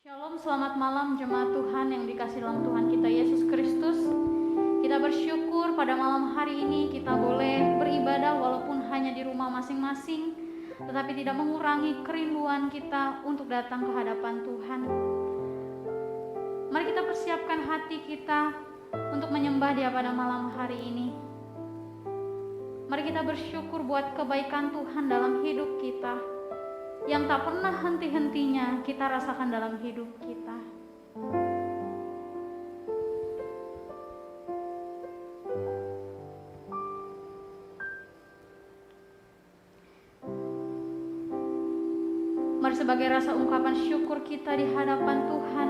Shalom, selamat malam jemaat Tuhan yang dikasihi dalam Tuhan kita Yesus Kristus. Kita bersyukur pada malam hari ini kita boleh beribadah walaupun hanya di rumah masing-masing, tetapi tidak mengurangi kerinduan kita untuk datang ke hadapan Tuhan. Mari kita persiapkan hati kita untuk menyembah Dia pada malam hari ini. Mari kita bersyukur buat kebaikan Tuhan dalam hidup kita, yang tak pernah henti-hentinya kita rasakan dalam hidup kita. Mari sebagai rasa ungkapan syukur kita di hadapan Tuhan,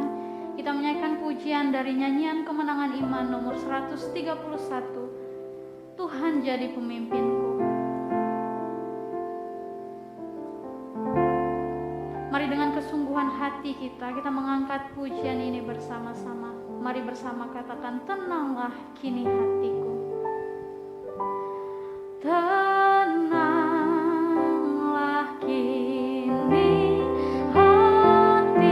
kita menyanyikan pujian dari nyanyian Kemenangan Iman nomor 131. Tuhan jadi pemimpinku. Mari dengan kesungguhan hati kita mengangkat pujian ini bersama-sama. Mari bersama katakan, tenanglah kini hatiku. Tenanglah kini hatiku,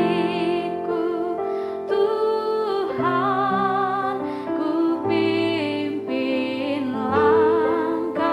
Tuhan ku pimpin langkahku.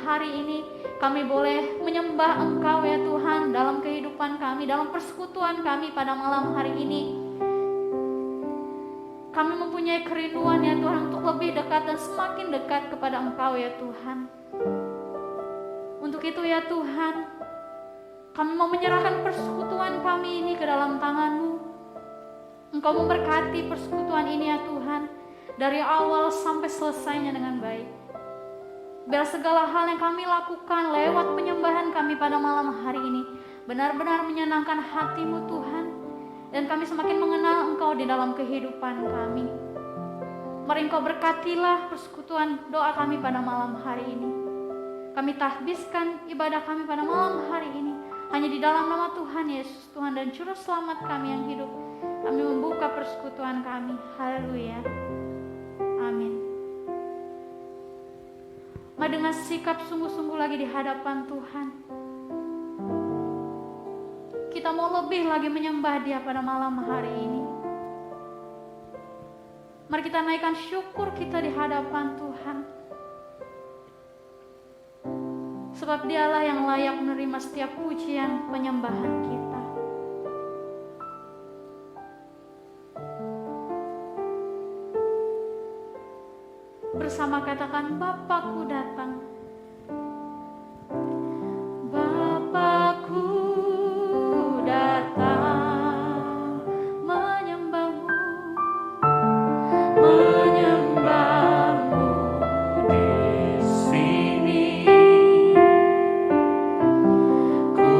hari ini kami boleh menyembah Engkau ya Tuhan dalam kehidupan kami, dalam persekutuan kami pada malam hari ini. Kami mempunyai kerinduan ya Tuhan untuk lebih dekat dan semakin dekat kepada Engkau ya Tuhan. Untuk itu ya Tuhan, kami mau menyerahkan persekutuan kami ini ke dalam tangan-Mu. Engkau memberkati persekutuan ini ya Tuhan, dari awal sampai selesainya dengan baik. Biar segala hal yang kami lakukan lewat penyembahan kami pada malam hari ini benar-benar menyenangkan hati-Mu Tuhan, dan kami semakin mengenal Engkau di dalam kehidupan kami. Mari Engkau berkatilah persekutuan doa kami pada malam hari ini. Kami tahbiskan ibadah kami pada malam hari ini hanya di dalam nama Tuhan Yesus, Tuhan dan Juru Selamat kami yang hidup. Kami membuka persekutuan kami. Haleluya. Amin. Mari dengan sikap sungguh-sungguh lagi di hadapan Tuhan, kita mau lebih lagi menyembah Dia pada malam hari ini. Mari kita naikkan syukur kita di hadapan Tuhan, sebab Dialah yang layak menerima setiap pujian penyembahan kita. Bersama katakan, Bapakku datang. Bapakku datang menyembah-Mu, menyembah-Mu di sini. Ku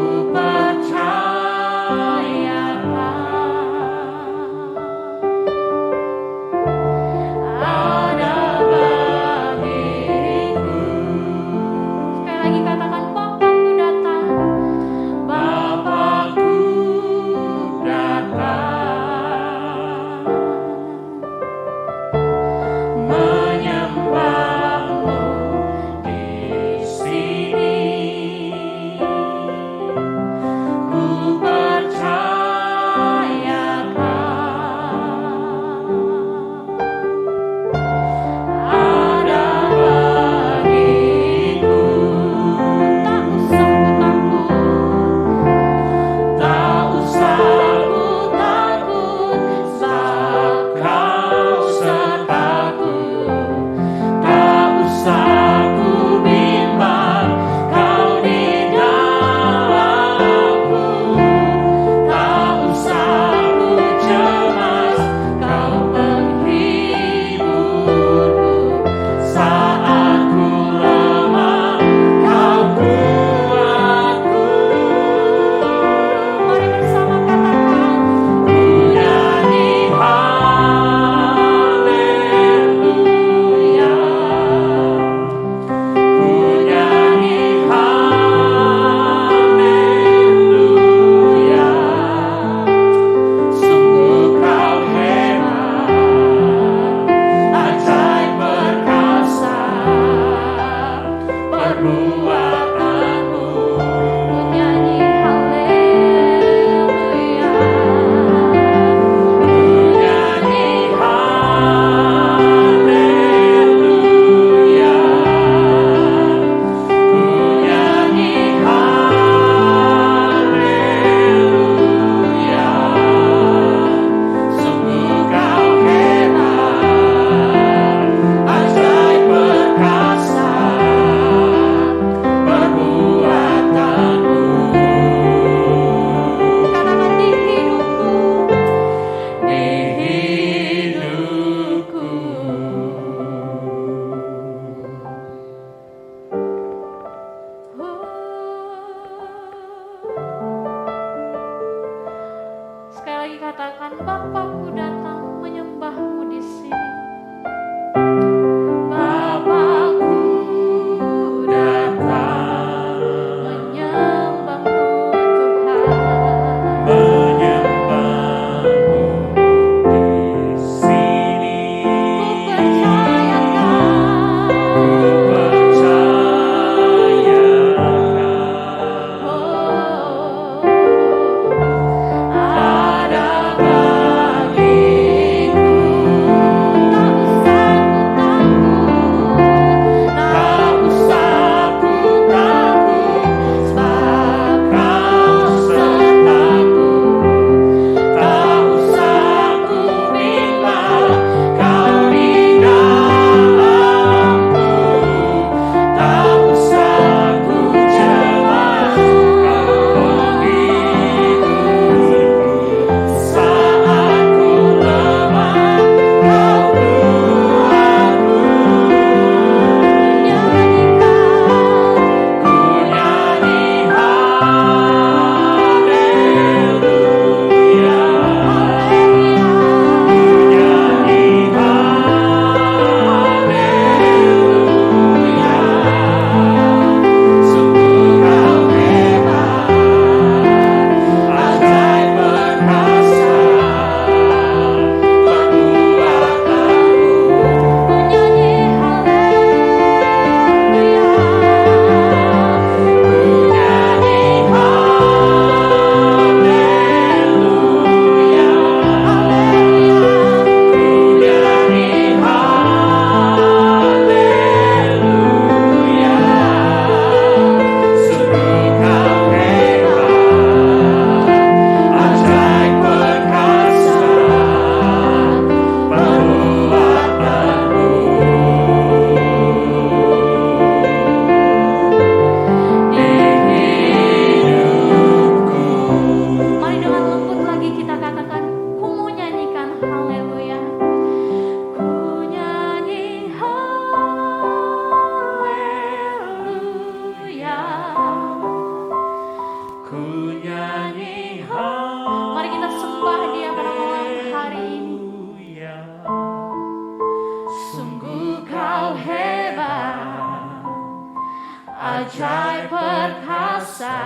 ajaib perkasa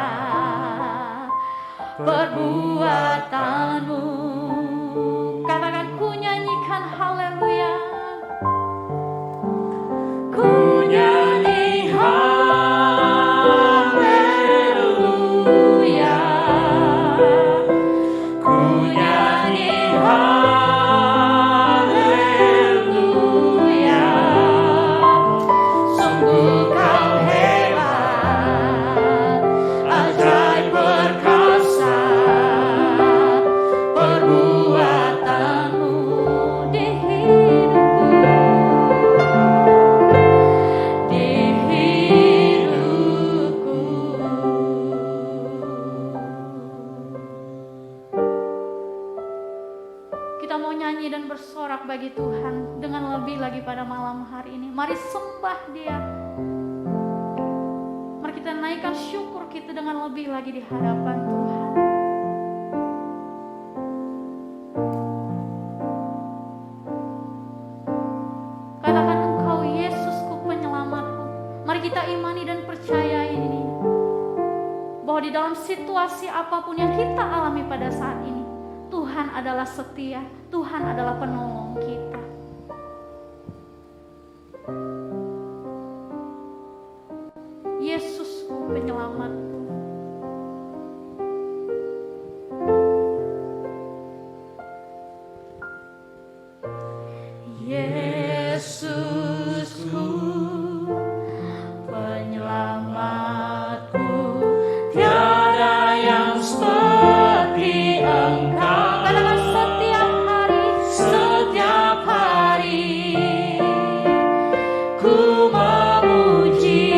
perbuatanmu. Katakan, ku nyanyikan haleluya. Ku nyanyi haleluya. Ku nyanyi haleluya. Sungguh kau hebat, ajaib perkasa perbuatanmu di hidupku, di hidupku. Kita mau nyanyi dan bersorak bagi Tuhan dengan lebih lagi pada malam hari ini. Mari sembah Dia. Mari kita naikkan syukur kita dengan lebih lagi di hadapan Tuhan. Katakan, Engkau Yesusku penyelamatku. Mari kita imani dan percaya ini, bahwa di dalam situasi apapun yang kita alami pada saat ini, Tuhan adalah setia, Tuhan adalah penolong kita. Yesusku penyelamatku. Yesusku penyelamatku, tiada yang seperti Engkau. Katakan, setiap hari ku memuji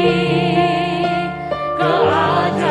keajaiban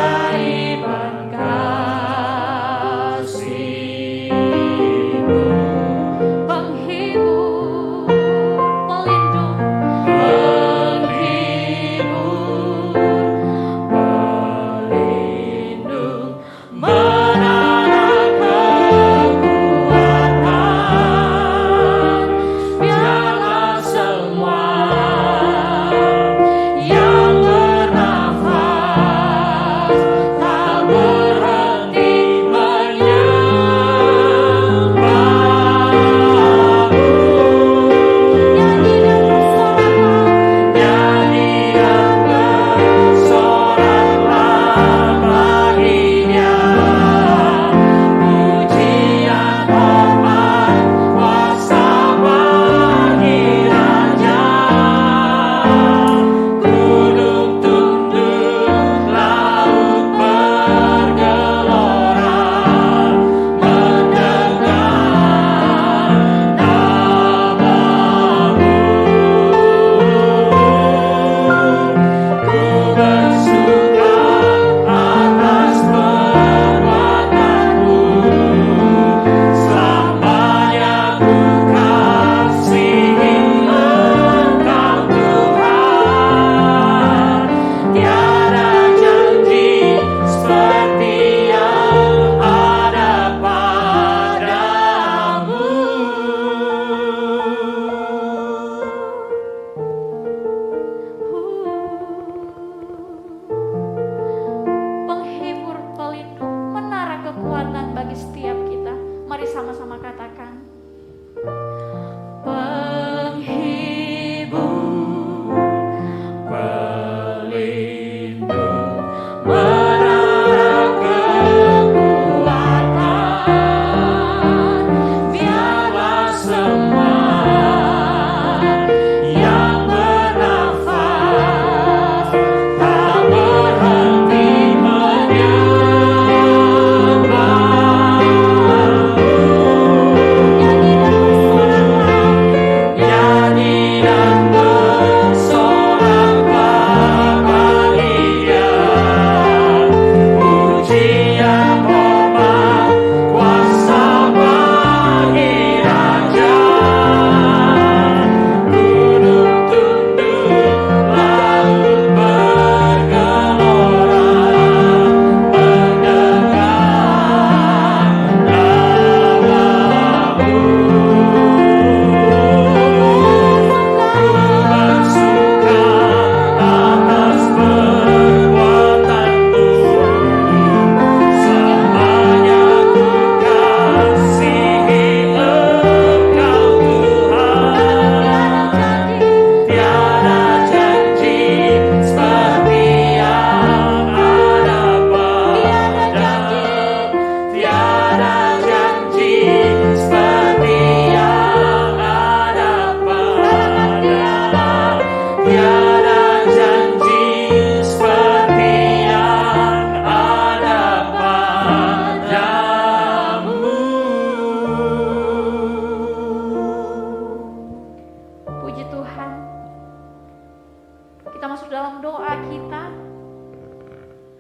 kita.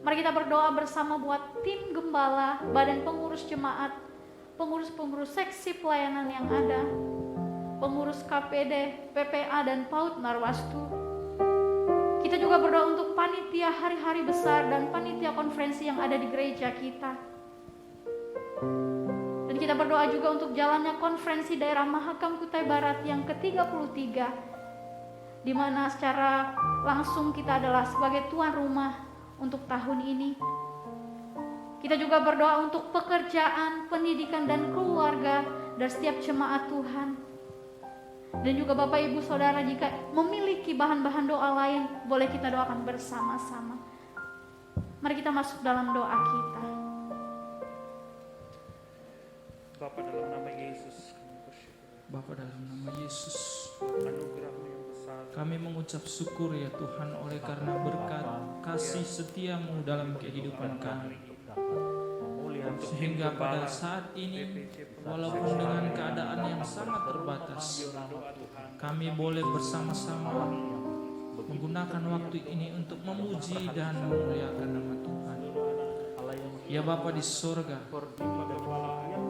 Mari kita berdoa bersama buat tim gembala, badan pengurus jemaat, pengurus-pengurus seksi pelayanan yang ada, pengurus KPD, PPA dan PAUD Narwastu. Kita juga berdoa untuk panitia hari-hari besar dan panitia konferensi yang ada di gereja kita. Dan kita berdoa juga untuk jalannya konferensi daerah Mahakam Kutai Barat yang ke-33, di mana secara langsung kita adalah sebagai tuan rumah untuk tahun ini. Kita juga berdoa untuk pekerjaan, pendidikan dan keluarga dari setiap jemaat Tuhan. Dan juga Bapak Ibu Saudara, jika memiliki bahan-bahan doa lain, boleh kita doakan bersama-sama. Mari kita masuk dalam doa kita. Bapa dalam nama Yesus, Bapa dalam nama Yesus, anugerah-Mu yang besar, kami mengucap syukur ya Tuhan oleh karena berkat kasih setiamu dalam kehidupan kami. Sehingga pada saat ini, walaupun dengan keadaan yang sangat terbatas, kami boleh bersama-sama menggunakan waktu ini untuk memuji dan memuliakan nama Tuhan. Ya Bapa di sorga,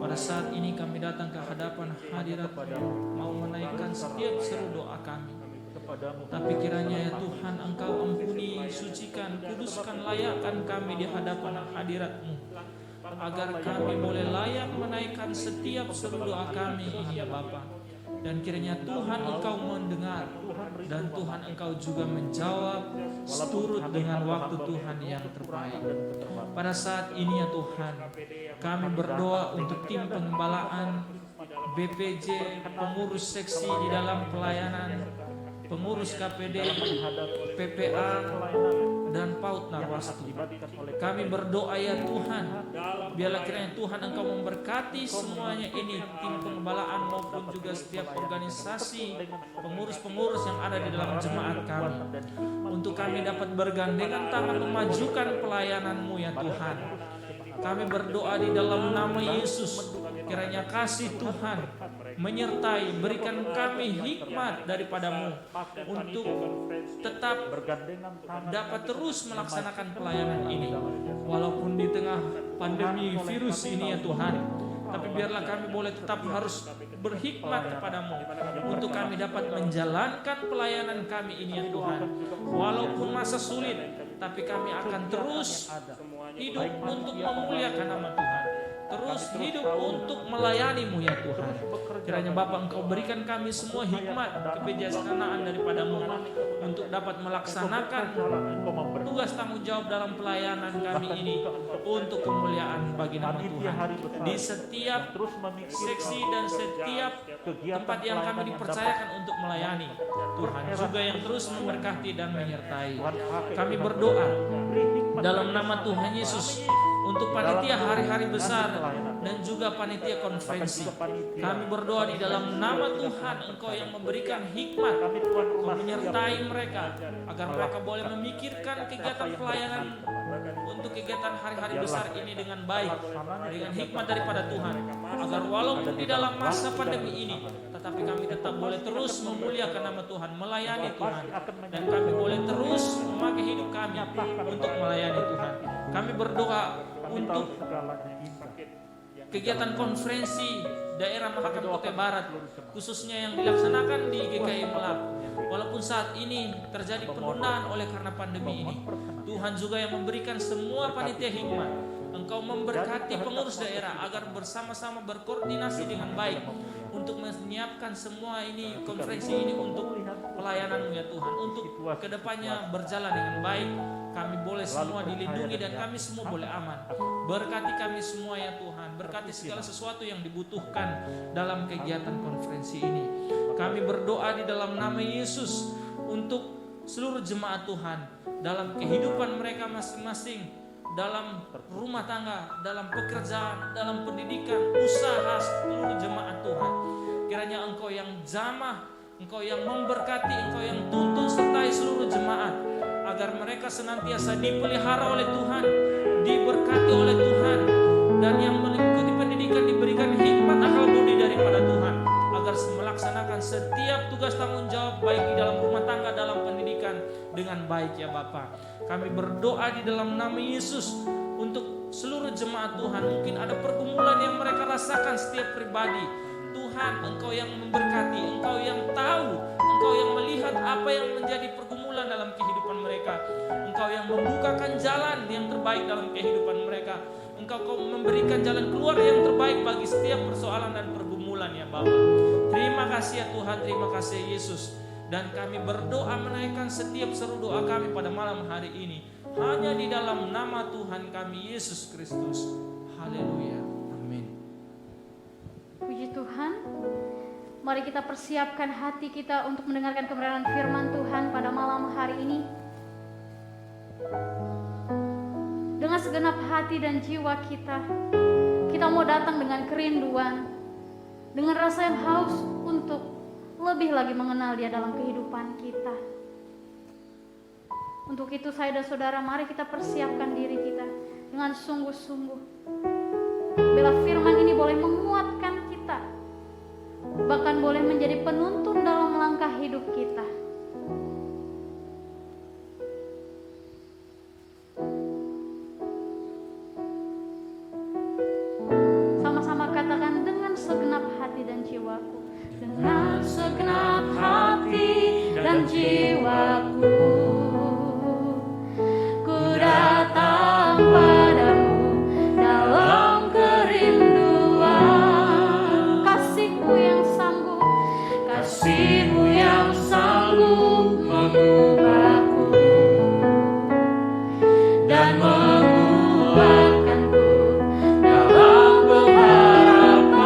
pada saat ini kami datang ke hadapan hadirat-Mu, mau menaikkan setiap seru doa kami. Tapi kiranya ya Tuhan, Engkau ampuni, sucikan, kuduskan, layakkan kami di hadapan hadirat-Mu, agar kami boleh layak menaikkan setiap seru doa kami ini ya Bapa. Dan kiranya Tuhan Engkau mendengar, dan Tuhan Engkau juga menjawab seturut dengan waktu Tuhan yang terbaik. Pada saat ini ya Tuhan, kami berdoa untuk tim pengembalaan, BPJ, pengurus seksi di dalam pelayanan, pengurus KPD, PPA, dan PAUD Narwastu. Kami berdoa ya Tuhan, biarlah kiranya Tuhan Engkau memberkati semuanya ini, tim pengembalaan maupun juga setiap organisasi, pengurus-pengurus yang ada di dalam jemaat kami, untuk kami dapat bergandengan tangan memajukan pelayanan-Mu ya Tuhan. Kami berdoa di dalam nama Yesus, kiranya kasih Tuhan menyertai, berikan kami hikmat daripada-Mu untuk tetap dapat terus melaksanakan pelayanan ini, walaupun di tengah pandemi virus ini ya Tuhan. Tapi biarlah kami boleh tetap harus berhikmat kepada-Mu untuk kami dapat menjalankan pelayanan kami ini ya Tuhan. Walaupun masa sulit, tapi kami akan terus hidup untuk memuliakan nama Tuhan, terus hidup untuk melayani-Mu ya Tuhan. Kiranya Bapa Engkau berikan kami semua hikmat, kebijaksanaan daripada-Mu untuk dapat melaksanakan tugas tanggung jawab dalam pelayanan kami ini untuk kemuliaan bagi nama Tuhan. Di setiap seksi dan setiap tempat yang kami dipercayakan untuk melayani, Tuhan juga yang terus memberkati dan menyertai. Kami berdoa dalam nama Tuhan Yesus untuk panitia hari-hari besar dan juga panitia konferensi. Kami berdoa di dalam nama Tuhan, Engkau yang memberikan hikmat, Engkau menyertai mereka agar mereka boleh memikirkan kegiatan pelayanan untuk kegiatan hari-hari besar ini dengan baik, dengan hikmat daripada Tuhan, agar walaupun di dalam masa pandemi ini, tetapi kami tetap boleh terus memuliakan nama Tuhan, melayani Tuhan, dan kami boleh terus memakai hidup kami untuk melayani Tuhan. Kami berdoa untuk kegiatan konferensi daerah Mahakam Kutai Barat, khususnya yang dilaksanakan di GKI Melak. Walaupun saat ini terjadi penundaan oleh karena pandemi ini, Tuhan juga yang memberikan semua panitia hikmat. Engkau memberkati pengurus daerah agar bersama-sama berkoordinasi dengan baik untuk menyiapkan semua ini, konferensi ini untuk pelayanan-Mu ya Tuhan, untuk kedepannya berjalan dengan baik. Kami boleh semua dilindungi dan kami semua boleh aman. Berkati kami semua ya Tuhan, berkati segala sesuatu yang dibutuhkan dalam kegiatan konferensi ini. Kami berdoa di dalam nama Yesus untuk seluruh jemaat Tuhan dalam kehidupan mereka masing-masing, dalam rumah tangga, dalam pekerjaan, dalam pendidikan, usaha seluruh jemaat Tuhan. Kiranya Engkau yang jamah, Engkau yang memberkati, Engkau yang tuntun sertai seluruh jemaat, agar mereka senantiasa dipelihara oleh Tuhan, diberkati oleh Tuhan, dan yang mengikuti pendidikan diberikan hikmat akal budi daripada Tuhan, agar agar melaksanakan setiap tugas tanggung jawab baik di dalam rumah tangga, dalam pendidikan dengan baik ya Bapa. Kami berdoa di dalam nama Yesus untuk seluruh jemaat Tuhan. Mungkin ada pergumulan yang mereka rasakan setiap pribadi. Tuhan, Engkau yang memberkati, Engkau yang tahu, Engkau yang melihat apa yang menjadi pergumulan dalam kehidupan mereka. Engkau yang membukakan jalan yang terbaik dalam kehidupan mereka. Engkau memberikan jalan keluar yang terbaik bagi setiap persoalan dan pergumulan ya Bapa. Terima kasih ya Tuhan, terima kasih Yesus. Dan kami berdoa menaikkan setiap seru doa kami pada malam hari ini hanya di dalam nama Tuhan kami Yesus Kristus. Haleluya. Amin. Puji Tuhan. Mari kita persiapkan hati kita untuk mendengarkan kebenaran firman Tuhan pada malam hari ini. Dengan segenap hati dan jiwa kita mau datang dengan kerinduan, dengan rasa yang haus untuk lebih lagi mengenal Dia dalam kehidupan kita. Untuk itu saya dan saudara, mari kita persiapkan diri kita dengan sungguh-sungguh. Bila firman ini boleh menguatkan kita, bahkan boleh menjadi penuntun dalam langkah hidup kita. Sama-sama katakan, dengan segenap hati dan jiwaku. Dengan segenap hati dan jiwaku, ku datang padamu dalam kerinduan. Kasih-Mu yang sanggup, kasih-Mu yang sanggup mengubahku dan menguatkanku dalam pengharapan.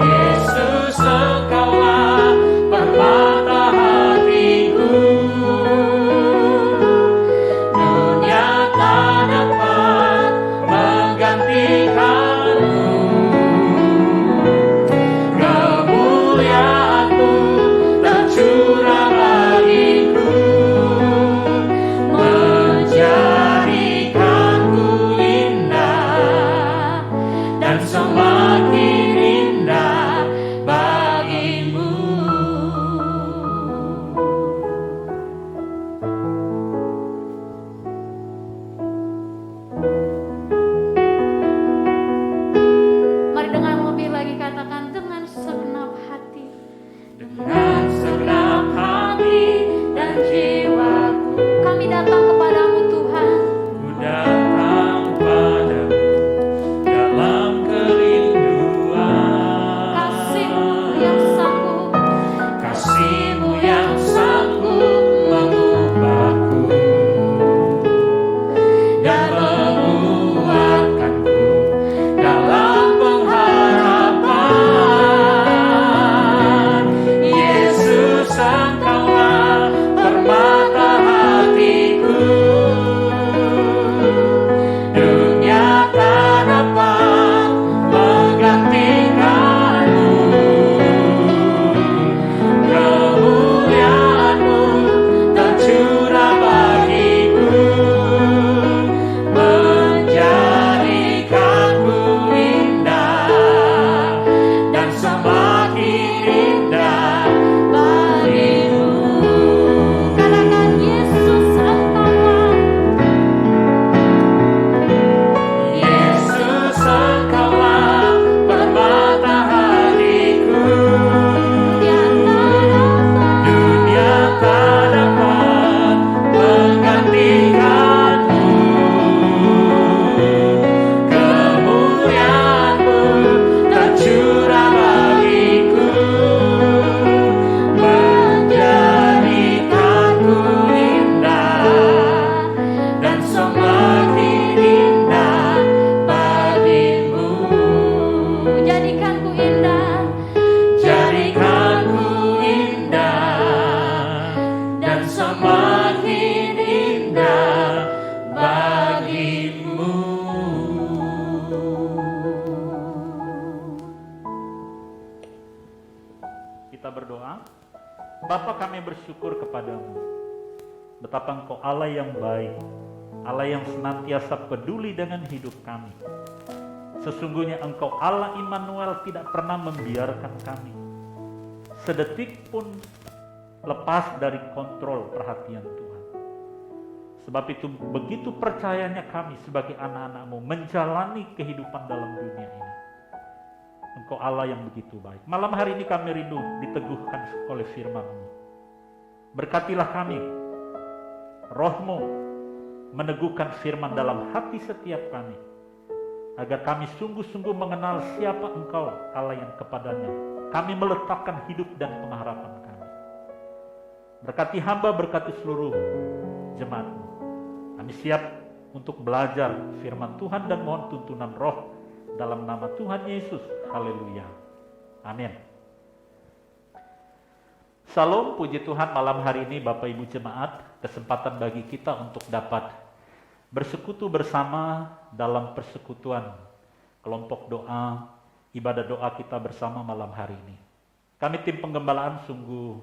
Yesus, Engkaulah permata hatiku. Dunia tak dapat menggantikanmu. Kemuliaan-Mu tercurah bagiku, menjadikanku indah dan semakin indah bagimu. Mari dengan lebih lagi katakan, dengan segenap hati. Dengan segenap hati dan jiwaku, kami datang kepadamu Tuhan. Ku datang padamu dalam kerinduan. Kasih-Mu yang sanggup, Kasih-Mu yang sanggup mengubahku dan menguatkanku dalam pengharapan. Yesus, Engkaulah permata hatiku. Dunia tak dapat menggantikanmu. Kemuliaan-Mu tercurah bagiku, menjadikanku indah dan semakin indah bagimu. katakan Yesus Engkaulah. Yesus, Engkaulah permata hatiku. Dunia tak dapat menggantikanmu. Kemuliaan-Mu tercurah bagiku, menjadikanku indah dan semakin indah bagimu. Jadikanku indah, Jadikanku indah dan semakin indah bagimu. Kita berdoa. Bapa, kami bersyukur kepadamu. Betapa Engkau Allah yang baik, Allah yang senantiasa peduli dengan hidup kami. Sesungguhnya Engkau Allah Immanuel tidak pernah membiarkan kami sedetik pun lepas dari kontrol perhatian Tuhan. Sebab itu begitu percayanya kami sebagai anak-anak-Mu menjalani kehidupan dalam dunia ini. Engkau Allah yang begitu baik. Malam hari ini kami rindu diteguhkan oleh firman-Mu. Berkatilah kami, Roh-Mu meneguhkan firman dalam hati setiap kami, agar kami sungguh-sungguh mengenal siapa Engkau Allah yang kepadanya kami meletakkan hidup dan pengharapan kami. Berkati hamba, berkati seluruh jemaat-Mu. Kami siap untuk belajar firman Tuhan dan mohon tuntunan Roh dalam nama Tuhan Yesus. Haleluya. Amin. Salam, puji Tuhan, malam hari ini Bapak Ibu jemaat, kesempatan bagi kita untuk dapat bersekutu bersama dalam persekutuan kelompok doa, ibadah doa kita bersama malam hari ini. Kami tim penggembalaan sungguh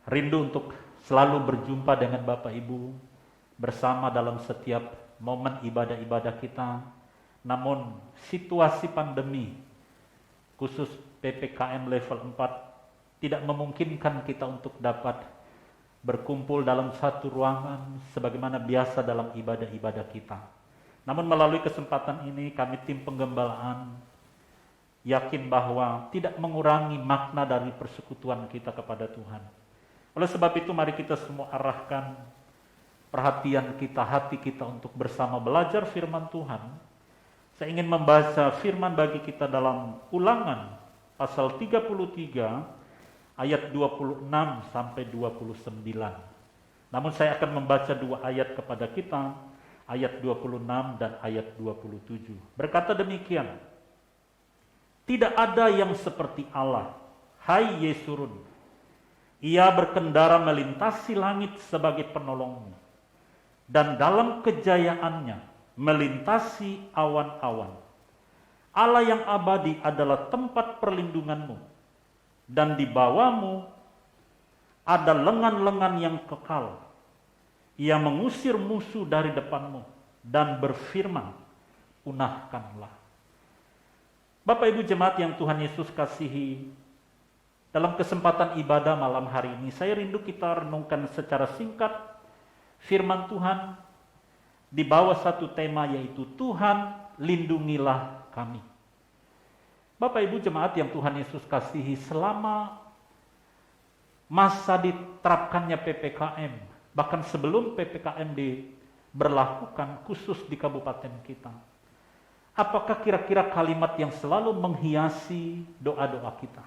rindu untuk selalu berjumpa dengan Bapak Ibu bersama dalam setiap momen ibadah-ibadah kita. Namun situasi pandemi, khusus PPKM level 4, tidak memungkinkan kita untuk dapat berkumpul dalam satu ruangan sebagaimana biasa dalam ibadah-ibadah kita. Namun melalui kesempatan ini kami tim penggembalaan yakin bahwa tidak mengurangi makna dari persekutuan kita kepada Tuhan. Oleh sebab itu mari kita semua arahkan perhatian kita, hati kita untuk bersama belajar firman Tuhan. Saya ingin membaca firman bagi kita dalam Ulangan pasal 33 ayat 26 sampai 29. Namun saya akan membaca dua ayat kepada kita, ayat 26 dan ayat 27. Berkata demikian, tidak ada yang seperti Allah, hai Yesurun. Ia berkendara melintasi langit sebagai penolongmu, dan dalam kejayaannya melintasi awan-awan. Allah yang abadi adalah tempat perlindunganmu, dan di bawahmu ada lengan-lengan yang kekal. Ia mengusir musuh dari depanmu dan berfirman, punahkanlah. Bapak Ibu jemaat yang Tuhan Yesus kasihi, dalam kesempatan ibadah malam hari ini saya rindu kita renungkan secara singkat firman Tuhan di bawah satu tema, yaitu Tuhan lindungilah kami. Bapak Ibu jemaat yang Tuhan Yesus kasihi, selama masa diterapkannya PPKM, bahkan sebelum PPKM diberlakukan khusus di kabupaten kita, apakah kira-kira kalimat yang selalu menghiasi doa-doa kita?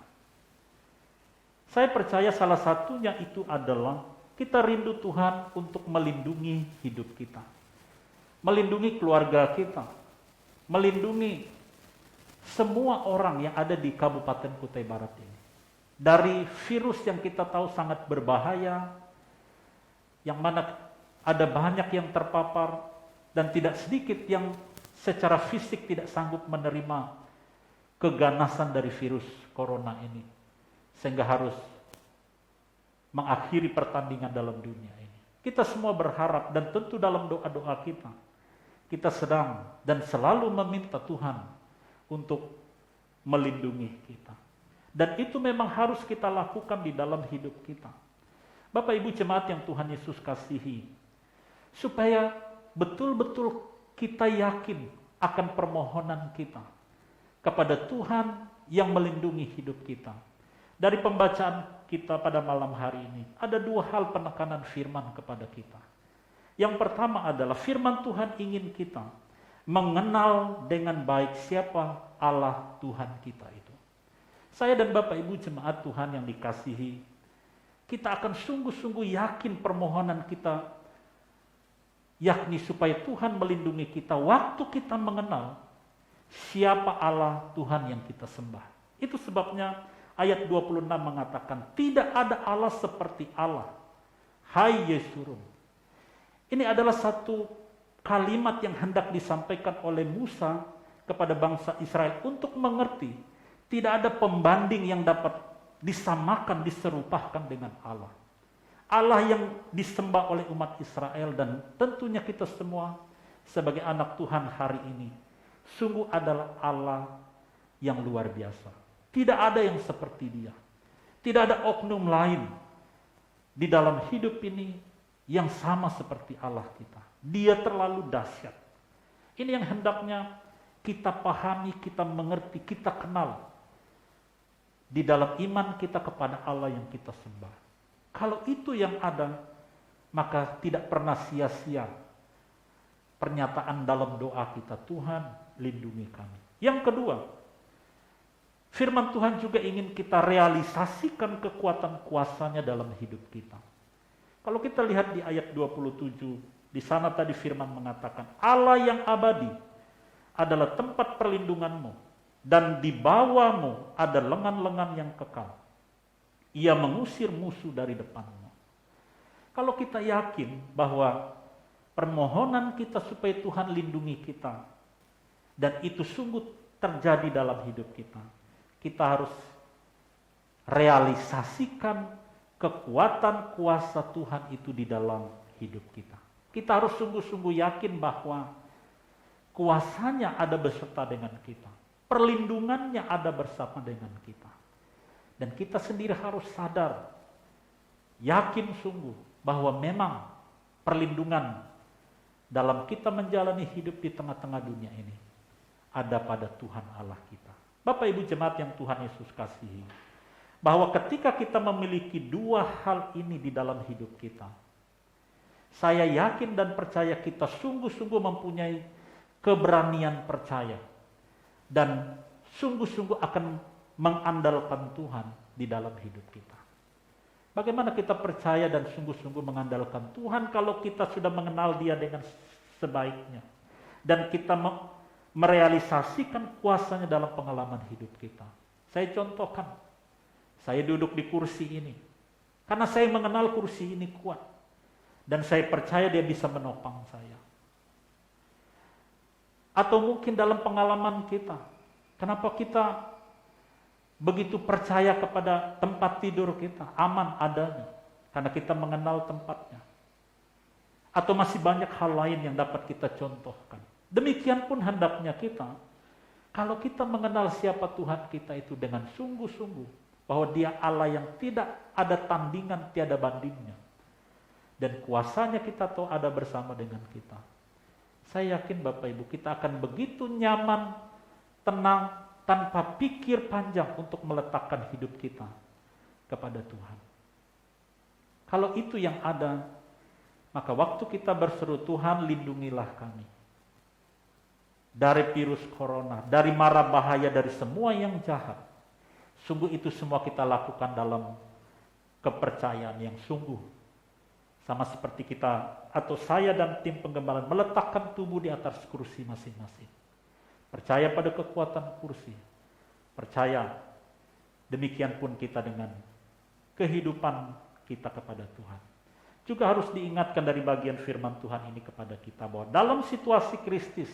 Saya percaya salah satunya itu adalah kita rindu Tuhan untuk melindungi hidup kita, melindungi keluarga kita, melindungi semua orang yang ada di Kabupaten Kutai Barat ini dari virus yang kita tahu sangat berbahaya, yang mana ada banyak yang terpapar dan tidak sedikit yang secara fisik tidak sanggup menerima keganasan dari virus corona ini, sehingga harus mengakhiri pertandingan dalam dunia ini. Kita semua berharap dan tentu dalam doa-doa kita sedang dan selalu meminta Tuhan untuk melindungi kita. Dan itu memang harus kita lakukan di dalam hidup kita. Bapak Ibu jemaat yang Tuhan Yesus kasihi, supaya betul-betul kita yakin akan permohonan kita kepada Tuhan yang melindungi hidup kita. Dari pembacaan kita pada malam hari ini, ada dua hal penekanan firman kepada kita. Yang pertama adalah firman Tuhan ingin kita mengenal dengan baik siapa Allah Tuhan kita itu. Saya dan Bapak Ibu jemaat Tuhan yang dikasihi, kita akan sungguh-sungguh yakin permohonan kita, yakni supaya Tuhan melindungi kita waktu kita mengenal siapa Allah Tuhan yang kita sembah. Itu sebabnya ayat 26 mengatakan, tidak ada Allah seperti Allah, hai Yesurun. Ini adalah satu kalimat yang hendak disampaikan oleh Musa kepada bangsa Israel untuk mengerti tidak ada pembanding yang dapat disamakan, diserupakan dengan Allah. Allah yang disembah oleh umat Israel dan tentunya kita semua sebagai anak Tuhan hari ini sungguh adalah Allah yang luar biasa. Tidak ada yang seperti Dia. Tidak ada oknum lain di dalam hidup ini yang sama seperti Allah kita. Dia terlalu dahsyat. Ini yang hendaknya kita pahami, kita mengerti, kita kenal di dalam iman kita kepada Allah yang kita sembah. Kalau itu yang ada, maka tidak pernah sia-sia pernyataan dalam doa kita, Tuhan lindungi kami. Yang kedua, firman Tuhan juga ingin kita realisasikan kekuatan kuasa-Nya dalam hidup kita. Kalau kita lihat di ayat 27, di sana tadi firman mengatakan, Allah yang abadi adalah tempat perlindunganmu, dan di bawahmu ada lengan-lengan yang kekal. Ia mengusir musuh dari depanmu. Kalau kita yakin bahwa permohonan kita supaya Tuhan lindungi kita, dan itu sungguh terjadi dalam hidup kita, kita harus realisasikan kekuatan kuasa Tuhan itu di dalam hidup kita. Kita harus sungguh-sungguh yakin bahwa kuasa-Nya ada beserta dengan kita. Perlindungannya ada bersama dengan kita. Dan kita sendiri harus sadar, yakin sungguh bahwa memang perlindungan dalam kita menjalani hidup di tengah-tengah dunia ini ada pada Tuhan Allah kita. Bapak Ibu jemaat yang Tuhan Yesus kasihi, bahwa ketika kita memiliki dua hal ini di dalam hidup kita, saya yakin dan percaya kita sungguh-sungguh mempunyai keberanian percaya dan sungguh-sungguh akan mengandalkan Tuhan di dalam hidup kita. Bagaimana kita percaya dan sungguh-sungguh mengandalkan Tuhan kalau kita sudah mengenal Dia dengan sebaiknya dan kita merealisasikan kuasa-Nya dalam pengalaman hidup kita. Saya contohkan, saya duduk di kursi ini karena saya mengenal kursi ini kuat dan saya percaya Dia bisa menopang saya. Atau mungkin dalam pengalaman kita, kenapa kita begitu percaya kepada tempat tidur kita, aman adanya, karena kita mengenal tempatnya. Atau masih banyak hal lain yang dapat kita contohkan. Demikian pun hendaknya kita, kalau kita mengenal siapa Tuhan kita itu dengan sungguh-sungguh, bahwa Dia Allah yang tidak ada tandingan, tiada bandingnya. Dan kuasa-Nya kita tahu ada bersama dengan kita. Saya yakin Bapak Ibu kita akan begitu nyaman, tenang, tanpa pikir panjang untuk meletakkan hidup kita kepada Tuhan. Kalau itu yang ada, maka waktu kita berseru, Tuhan lindungilah kami dari virus corona, dari mara bahaya, dari semua yang jahat. Sungguh itu semua kita lakukan dalam kepercayaan yang sungguh. Sama seperti kita atau saya dan tim penggembala meletakkan tubuh di atas kursi masing-masing. Percaya pada kekuatan kursi. Percaya demikian pun kita dengan kehidupan kita kepada Tuhan. Juga harus diingatkan dari bagian firman Tuhan ini kepada kita bahwa dalam situasi krisis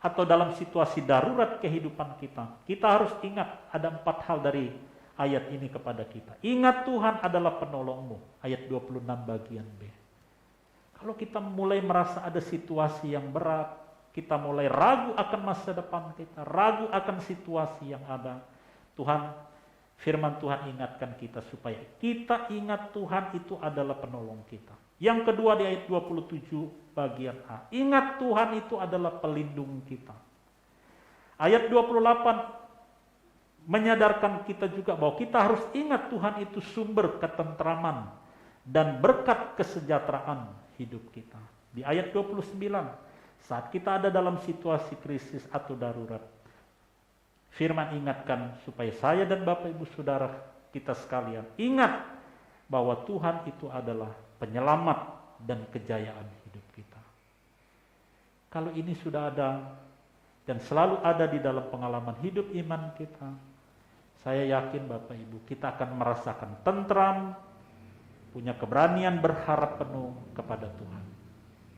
atau dalam situasi darurat kehidupan kita, kita harus ingat ada 4 hal dari ayat ini kepada kita. Ingat Tuhan adalah penolongmu, ayat 26 bagian B. Kalau kita mulai merasa ada situasi yang berat, kita mulai ragu akan masa depan kita, ragu akan situasi yang ada, firman Tuhan ingatkan kita supaya kita ingat Tuhan itu adalah penolong kita. Yang kedua di ayat 27 bagian A, ingat Tuhan itu adalah pelindung kita. Ayat 28 menyadarkan kita juga bahwa kita harus ingat Tuhan itu sumber ketentraman dan berkat kesejahteraan hidup kita. Di ayat 29, saat kita ada dalam situasi krisis atau darurat, firman ingatkan supaya saya dan Bapak Ibu Saudara kita sekalian ingat bahwa Tuhan itu adalah penyelamat dan kejayaan hidup kita. Kalau ini sudah ada dan selalu ada di dalam pengalaman hidup iman kita, saya yakin Bapak Ibu kita akan merasakan tentram, punya keberanian berharap penuh kepada Tuhan.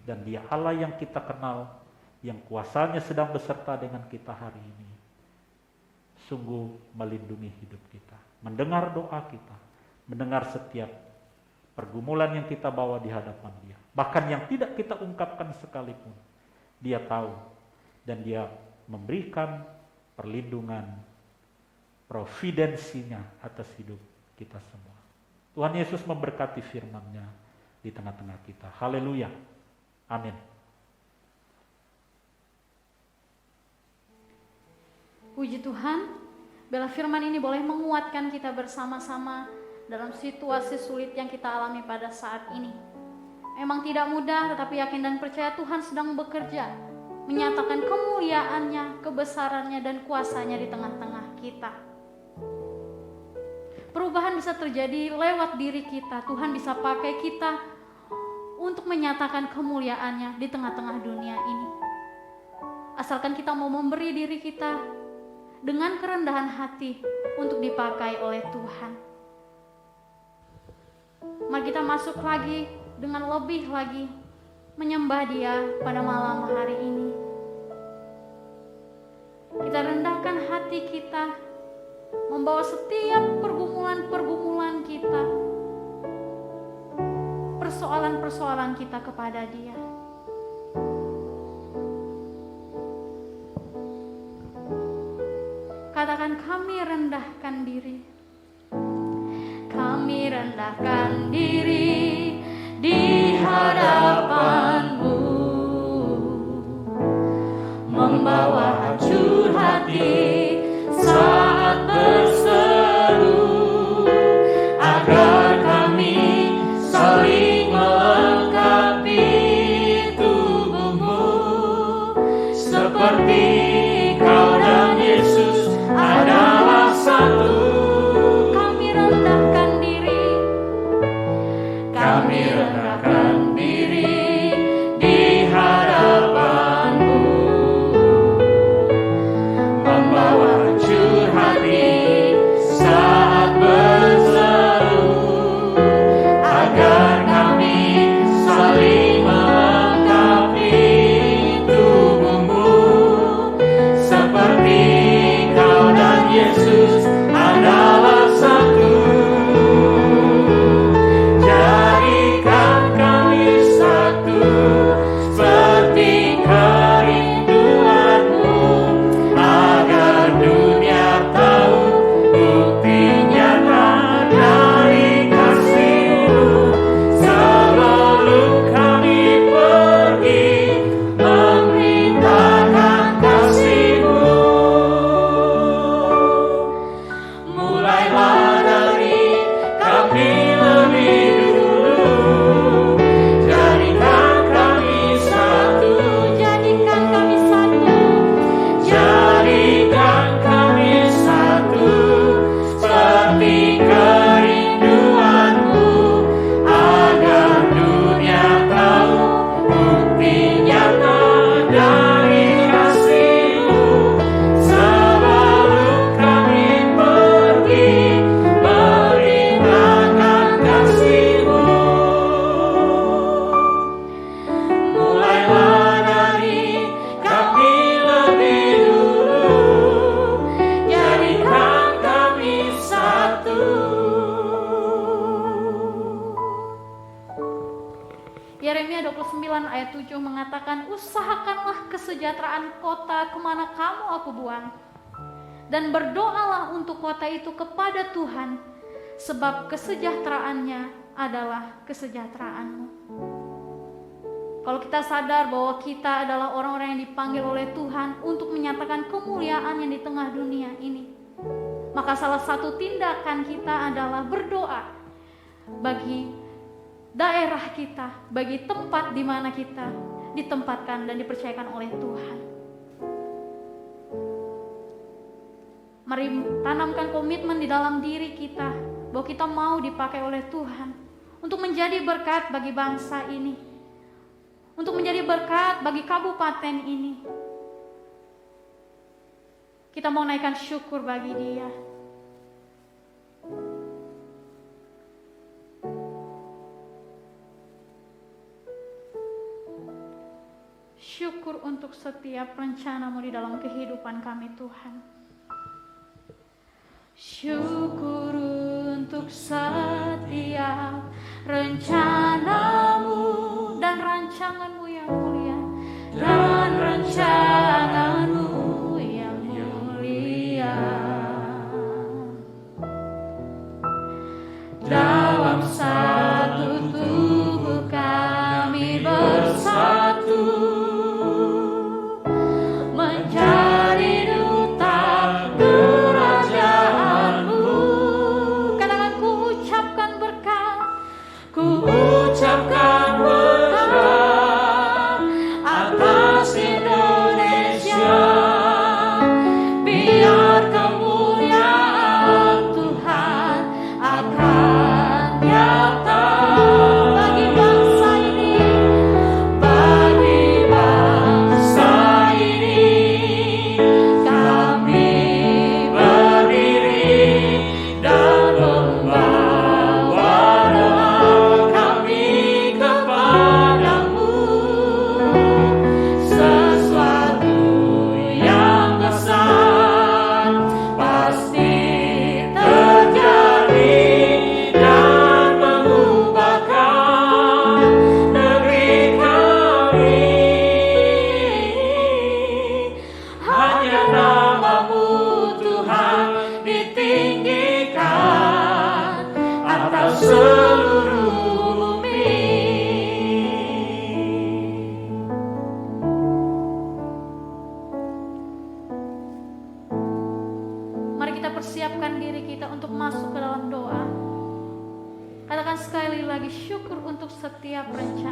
Dan Dia Allah yang kita kenal, yang kuasanya sedang beserta dengan kita hari ini, sungguh melindungi hidup kita, mendengar doa kita, mendengar setiap pergumulan yang kita bawa di hadapan Dia. Bahkan yang tidak kita ungkapkan sekalipun, Dia tahu dan Dia memberikan perlindungan, providensinya atas hidup kita semua. Tuhan Yesus memberkati firman-Nya di tengah-tengah kita. Haleluya. Amin. Puji Tuhan, bila firman ini boleh menguatkan kita bersama-sama dalam situasi sulit yang kita alami pada saat ini. Memang tidak mudah, tetapi yakin dan percaya Tuhan sedang bekerja, menyatakan kemuliaannya, kebesarannya, dan kuasanya di tengah-tengah kita. Perubahan bisa terjadi lewat diri kita. Tuhan bisa pakai kita untuk menyatakan kemuliaannya di tengah-tengah dunia ini. Asalkan kita mau memberi diri kita dengan kerendahan hati untuk dipakai oleh Tuhan. Mari kita masuk lagi dengan lebih lagi menyembah Dia pada malam hari ini. Kita rendahkan hati kita, membawa setiap pergumulan-pergumulan kita, persoalan-persoalan kita kepada Dia. Katakan, kami rendahkan diri. Kami rendahkan diri di hadapan-Mu, membawa hancur hati saat berseru, agar kami saling melengkapi tubuh-Mu, seperti Kau dan Yesus adalah satu. Kami rendahkan diri. Kami rendahkan diri di hadapan-Mu, membawa hancur hati saat berseru, agar kami saling melengkapi tubuh-Mu, seperti Kau dan Yesus adalah satu. Jadikan kami satu, seperti kerinduan-Mu, agar dunia tahu bukti nyata dari kasih-Mu. Sebelum kami pergi memberitakan kasih-Mu, mulailah dari kami lebih dulu. Jadikan kami satu. Jadikan kami satu. Jadikan kami satu, seperti kerinduan-Mu, agar dunia tahu bukti nyata dari kasih-Mu. Sebelum kami pergi memberitakan kasih-Mu, mulailah dari kami lebih dulu. Jadikan kami satu. Yeremia 29 ayat 7 mengatakan, usahakanlah kesejahteraan kota kemana kamu aku buang, dan berdoalah untuk kota itu kepada Tuhan, sebab kesejahteraannya adalah kesejahteraan-Mu. Kalau kita sadar bahwa kita adalah orang-orang yang dipanggil oleh Tuhan untuk menyatakan kemuliaan-Nya di tengah dunia ini, maka salah satu tindakan kita adalah berdoa bagi daerah kita, bagi tempat di mana kita ditempatkan dan dipercayakan oleh Tuhan. Mari tanamkan komitmen di dalam diri kita bahwa kita mau dipakai oleh Tuhan untuk menjadi berkat bagi bangsa ini, untuk menjadi berkat bagi kabupaten ini. Kita mau naikkan syukur bagi Dia. Syukur untuk setiap rencana-Mu di dalam kehidupan kami, Tuhan. Syukur untuk setiap rencana-Mu dan rancangan-Mu yang mulia, dan rancangan-Mu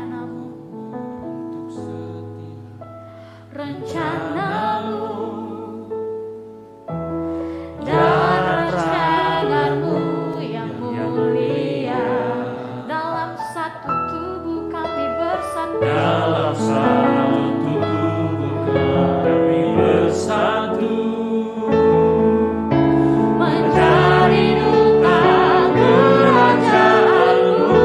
rencanamu, untuk setia. rencanamu dan rancanganmu yang mulia. Dalam satu tubuh kami bersatu, Dalam satu tubuh kami bersatu, mencari duta kerajaanmu.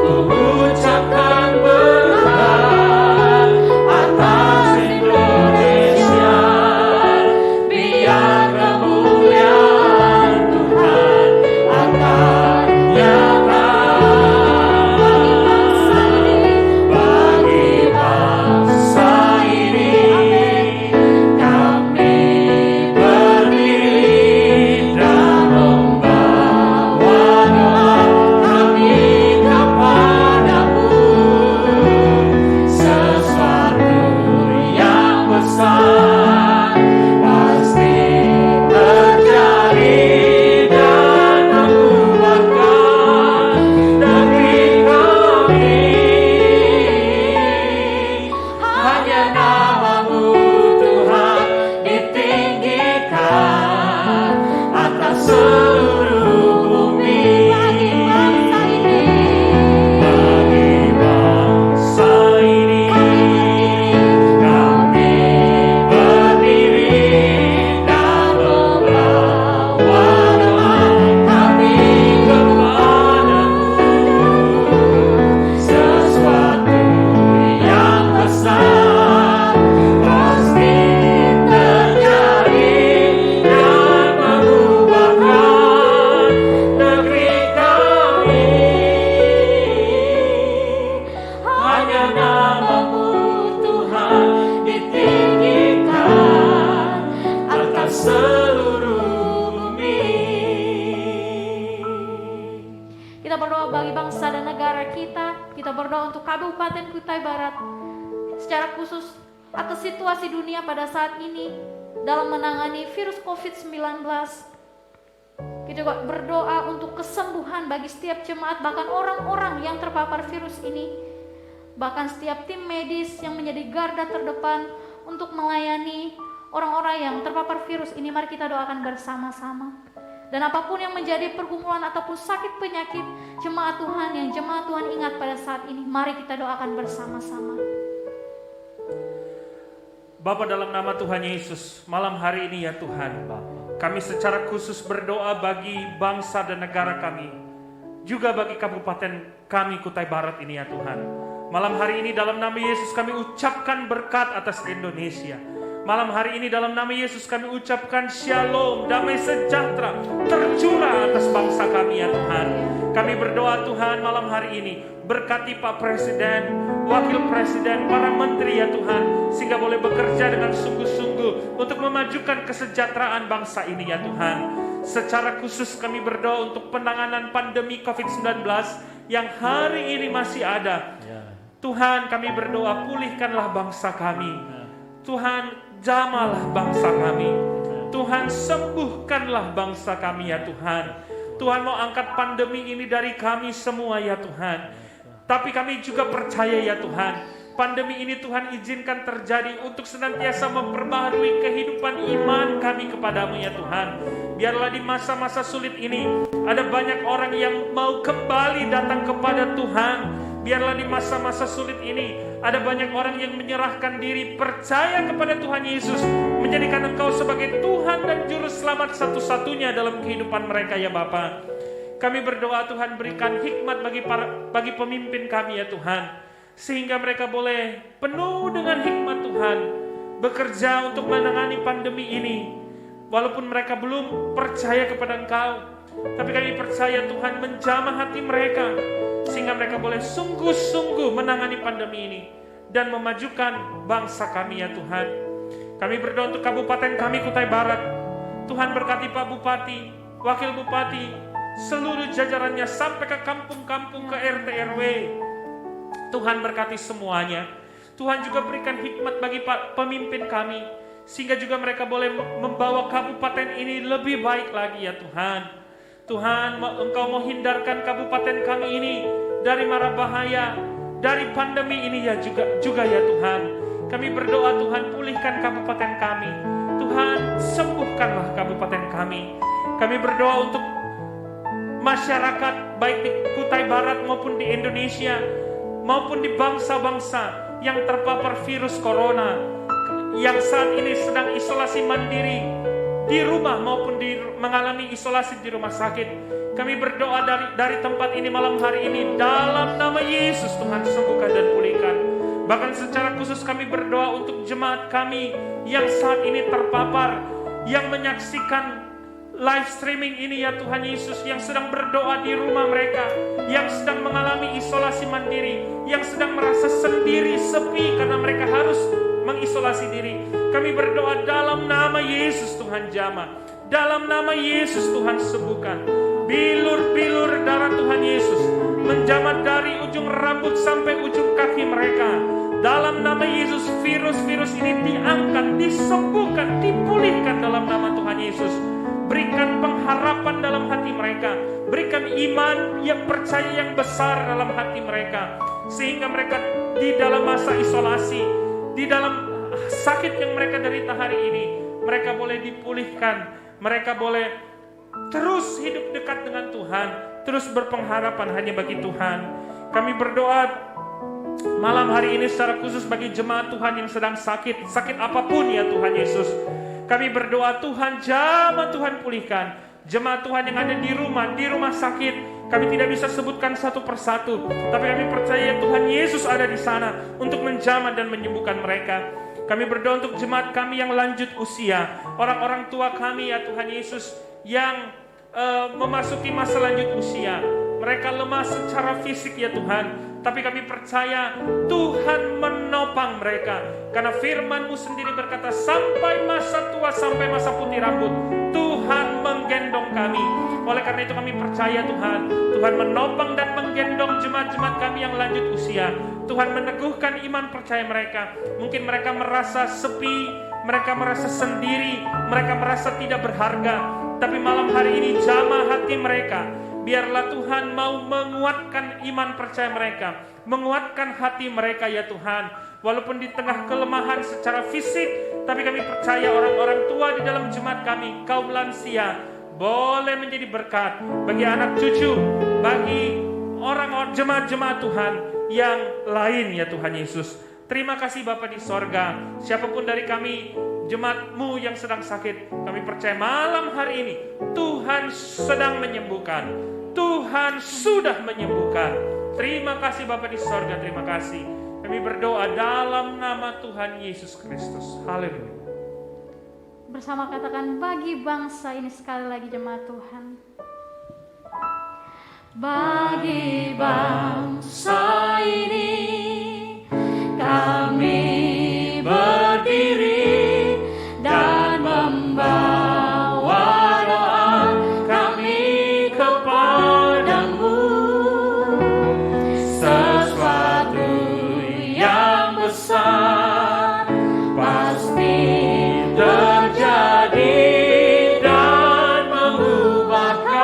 ku ucapkan berkat atas Indonesia. Biar kemuliaan Tuhan akan nyata bagi bangsa ini. Kami berdiri dan membawa doa kami kepadamu. Sesuatu yang besar pasti terjadi dan menguatkan negeri kami. Hanya namamu Tuhan ditinggikan atas seluruh bumi. Bagi bangsa ini kami berdiri dan membawa doa kami kepadamu. Sesuatu yang besar pasti terjadi dan mengubahkan negeri kami. Hanya namamu Tuhan ditinggikan atas seluruh bumi. Kita berdoa bagi bangsa dan negara kita. Kita berdoa untuk Kabupaten Kutai Barat, secara khusus atas situasi dunia pada saat ini dalam menangani virus COVID-19. Kita juga berdoa untuk kesembuhan bagi setiap jemaat, bahkan orang-orang yang terpapar virus ini, bahkan setiap tim medis yang menjadi garda terdepan untuk melayani orang-orang yang terpapar virus ini. Mari kita doakan bersama-sama. Dan apapun yang menjadi pergumulan ataupun sakit penyakit jemaat Tuhan yang jemaat Tuhan ingat pada saat ini, mari kita doakan bersama-sama. Bapa, dalam nama Tuhan Yesus, malam hari ini ya Tuhan, kami secara khusus berdoa bagi bangsa dan negara kami, juga bagi kabupaten kami Kutai Barat ini ya Tuhan. Malam hari ini dalam nama Yesus kami ucapkan berkat atas Indonesia. Malam hari ini dalam nama Yesus kami ucapkan shalom, damai sejahtera tercurah atas bangsa kami ya Tuhan. Kami berdoa Tuhan malam hari ini, berkati Pak Presiden, Wakil Presiden, para menteri ya Tuhan, sehingga boleh bekerja dengan sungguh-sungguh untuk memajukan kesejahteraan bangsa ini ya Tuhan. Secara khusus kami berdoa untuk penanganan pandemi COVID-19 yang hari ini masih ada. Tuhan, kami berdoa pulihkanlah bangsa kami. Tuhan, jamalah bangsa kami. Tuhan, sembuhkanlah bangsa kami ya Tuhan. Tuhan mau angkat pandemi ini dari kami semua ya Tuhan. Tapi kami juga percaya ya Tuhan, pandemi ini Tuhan izinkan terjadi untuk senantiasa memperbaharui kehidupan iman kami kepadamu ya Tuhan. Biarlah di masa-masa sulit ini ada banyak orang yang mau kembali datang kepada Tuhan. Biarlah di masa-masa sulit ini ada banyak orang yang menyerahkan diri, percaya kepada Tuhan Yesus, menjadikan Engkau sebagai Tuhan dan Juru Selamat satu-satunya dalam kehidupan mereka ya Bapa. Kami berdoa Tuhan berikan hikmat bagi pemimpin kami ya Tuhan, sehingga mereka boleh penuh dengan hikmat Tuhan, bekerja untuk menangani pandemi ini. Walaupun mereka belum percaya kepada Engkau, tapi kami percaya Tuhan menjamah hati mereka, sehingga mereka boleh sungguh-sungguh menangani pandemi ini dan memajukan bangsa kami ya Tuhan. Kami berdoa untuk kabupaten kami Kutai Barat. Tuhan berkati Pak Bupati, Wakil Bupati, seluruh jajarannya sampai ke kampung-kampung, ke RT RW. Tuhan berkati semuanya. Tuhan juga berikan hikmat bagi pemimpin kami, sehingga juga mereka boleh membawa kabupaten ini lebih baik lagi ya Tuhan. Tuhan, Engkau mau hindarkan kabupaten kami ini dari mara bahaya, dari pandemi ini ya juga ya Tuhan. Kami berdoa Tuhan, pulihkan kabupaten kami. Tuhan, sembuhkanlah kabupaten kami. Kami berdoa untuk masyarakat baik di Kutai Barat maupun di Indonesia, maupun di bangsa-bangsa yang terpapar virus corona, yang saat ini sedang isolasi mandiri di rumah maupun mengalami isolasi di rumah sakit. Kami berdoa dari tempat ini malam hari ini, dalam nama Yesus Tuhan, sembuhkan dan pulihkan. Bahkan secara khusus kami berdoa untuk jemaat kami yang saat ini terpapar, yang menyaksikan live streaming ini ya Tuhan Yesus, yang sedang berdoa di rumah mereka, yang sedang mengalami isolasi mandiri, yang sedang merasa sendiri, sepi karena mereka harus mengisolasi diri. Kami berdoa dalam nama Yesus Tuhan jamah, dalam nama Yesus Tuhan sembuhkan. Bilur-bilur darah Tuhan Yesus menjamah dari ujung rambut sampai ujung kaki mereka. Dalam nama Yesus, virus-virus ini diangkat, disembuhkan, dipulihkan dalam nama Tuhan Yesus. Berikan pengharapan dalam hati mereka, berikan iman yang percaya yang besar dalam hati mereka, sehingga mereka di dalam masa isolasi, di dalam sakit yang mereka derita hari ini, mereka boleh dipulihkan, mereka boleh terus hidup dekat dengan Tuhan, terus berpengharapan hanya bagi Tuhan. Kami berdoa malam hari ini secara khusus bagi jemaat Tuhan yang sedang sakit apapun ya Tuhan Yesus. Kami berdoa Tuhan jamah, Tuhan pulihkan. Jemaat Tuhan yang ada di rumah sakit, kami tidak bisa sebutkan satu persatu, tapi kami percaya Tuhan Yesus ada di sana untuk menjamah dan menyembuhkan mereka. Kami berdoa untuk jemaat kami yang lanjut usia, orang-orang tua kami ya Tuhan Yesus, yang memasuki masa lanjut usia. Mereka lemah secara fisik ya Tuhan, tapi kami percaya Tuhan menopang mereka. Karena firman-Mu sendiri berkata, sampai masa tua, sampai masa putih rambut, Tuhan menggendong kami. Oleh karena itu kami percaya Tuhan, Tuhan menopang dan menggendong jemaat-jemaat kami yang lanjut usia. Tuhan meneguhkan iman percaya mereka. Mungkin mereka merasa sepi, mereka merasa sendiri, mereka merasa tidak berharga. Tapi malam hari ini jamah hati mereka. Biarlah Tuhan mau menguatkan iman percaya mereka, menguatkan hati mereka ya Tuhan. Walaupun di tengah kelemahan secara fisik, tapi kami percaya orang-orang tua di dalam jemaat kami, kaum lansia, boleh menjadi berkat bagi anak cucu, bagi orang-orang jemaat-jemaat Tuhan yang lain ya Tuhan Yesus. Terima kasih Bapa di sorga. Siapapun dari kami, jemaat-Mu yang sedang sakit, kami percaya malam hari ini Tuhan sedang menyembuhkan. Tuhan sudah menyembuhkan. Terima kasih Bapa di sorga, terima kasih. Kami berdoa dalam nama Tuhan Yesus Kristus. Haleluya. Bersama katakan, bagi bangsa ini sekali lagi jemaat Tuhan. Bagi bangsa ini kami berdiri dan membawa doa kami kepadamu. Sesuatu yang besar pasti terjadi dan mengubahkan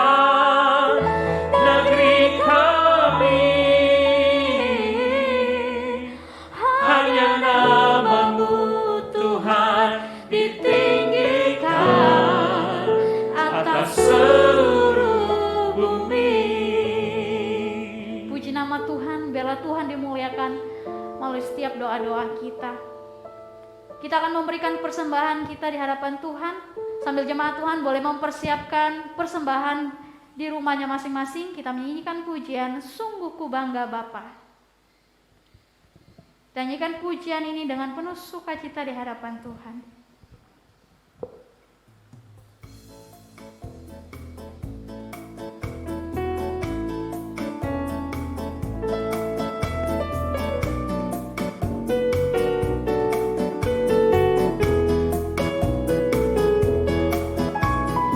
negeri kami. Hanya nama-Mu Tuhan ditinggikan atas seluruh bumi. Puji nama Tuhan, biarlah Tuhan dimuliakan melalui setiap doa-doa kita. Kita akan memberikan persembahan kita di hadapan Tuhan, sambil jemaat Tuhan boleh mempersiapkan persembahan di rumahnya masing-masing. Kita menyanyikan pujian Sungguh Ku Bangga Bapa. Dan nyanyikan pujian ini dengan penuh sukacita di hadapan Tuhan.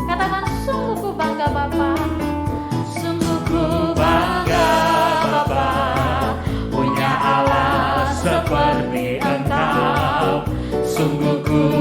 Katakan sungguh ku bangga Bapa. Sungguh ku bangga Bapa, punya Allah seperti Engkau. Sungguh ku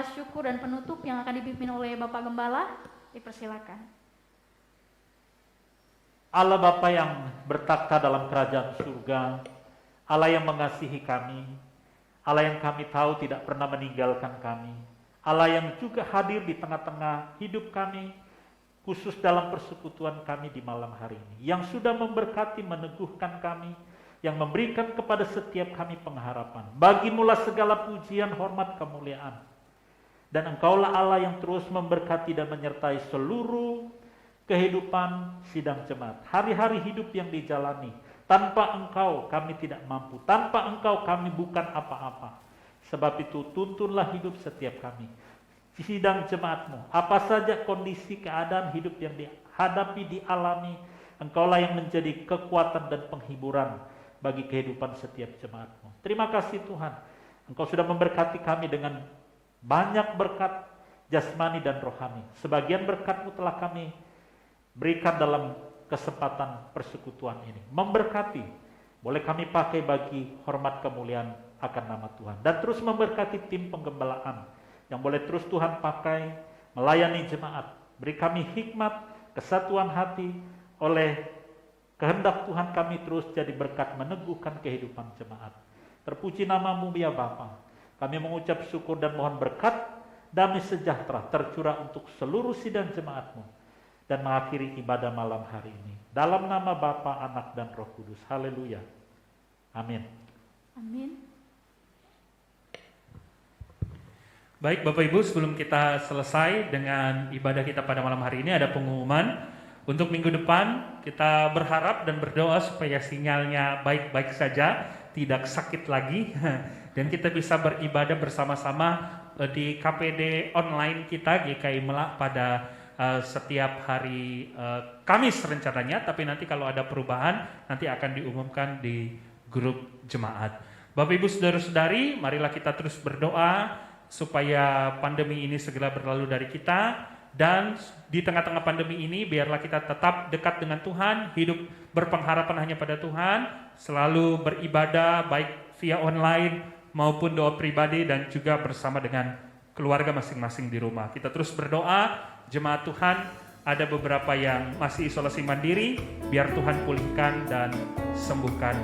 doa syukur dan penutup yang akan dipimpin oleh Bapak Gembala. Dipersilakan. Allah Bapa yang bertakhta dalam kerajaan surga, Allah yang mengasihi kami, Allah yang kami tahu tidak pernah meninggalkan kami, Allah yang juga hadir di tengah-tengah hidup kami, khusus dalam persekutuan kami di malam hari ini, yang sudah memberkati, meneguhkan kami, yang memberikan kepada setiap kami pengharapan. Bagimulah segala pujian, hormat, kemuliaan. Dan Engkaulah Allah yang terus memberkati dan menyertai seluruh kehidupan sidang jemaat. Hari-hari hidup yang dijalani. Tanpa Engkau kami tidak mampu. Tanpa Engkau kami bukan apa-apa. Sebab itu tuntunlah hidup setiap kami. Sidang jemaat-Mu, apa saja kondisi keadaan hidup yang dihadapi, dialami, Engkaulah yang menjadi kekuatan dan penghiburan bagi kehidupan setiap jemaat-Mu. Terima kasih Tuhan, Engkau sudah memberkati kami dengan banyak berkat jasmani dan rohani. Sebagian berkat-Mu telah kami berikan dalam kesempatan persekutuan ini. Memberkati, boleh kami pakai bagi hormat kemuliaan akan nama Tuhan. Dan terus memberkati tim penggembalaan yang boleh terus Tuhan pakai melayani jemaat. Beri kami hikmat, kesatuan hati, oleh kehendak Tuhan kami terus jadi berkat meneguhkan kehidupan jemaat. Terpuji nama-Mu ya Bapa. Kami mengucap syukur dan mohon berkat damai sejahtera tercurah untuk seluruh sidang jemaat-Mu dan mengakhiri ibadah malam hari ini. Dalam nama Bapa, Anak dan Roh Kudus. Haleluya. Amin. Amin. Baik Bapak Ibu, sebelum kita selesai dengan ibadah kita pada malam hari ini, ada pengumuman. Untuk minggu depan kita berharap dan berdoa supaya sinyalnya baik-baik saja, tidak sakit lagi, dan kita bisa beribadah bersama-sama di KPD online kita GKI Melak pada setiap hari Kamis rencananya. Tapi nanti kalau ada perubahan nanti akan diumumkan di grup jemaat. Bapak Ibu saudara-saudari, marilah kita terus berdoa supaya pandemi ini segera berlalu dari kita, dan di tengah-tengah pandemi ini biarlah kita tetap dekat dengan Tuhan, hidup berpengharapan hanya pada Tuhan, selalu beribadah baik via online maupun doa pribadi dan juga bersama dengan keluarga masing-masing di rumah. Kita terus berdoa, jemaat Tuhan ada beberapa yang masih isolasi mandiri, biar Tuhan pulihkan dan sembuhkan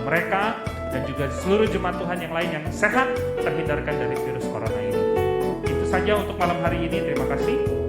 mereka, dan juga seluruh jemaat Tuhan yang lain yang sehat terhindarkan dari virus corona ini. Itu saja untuk malam hari ini. Terima kasih.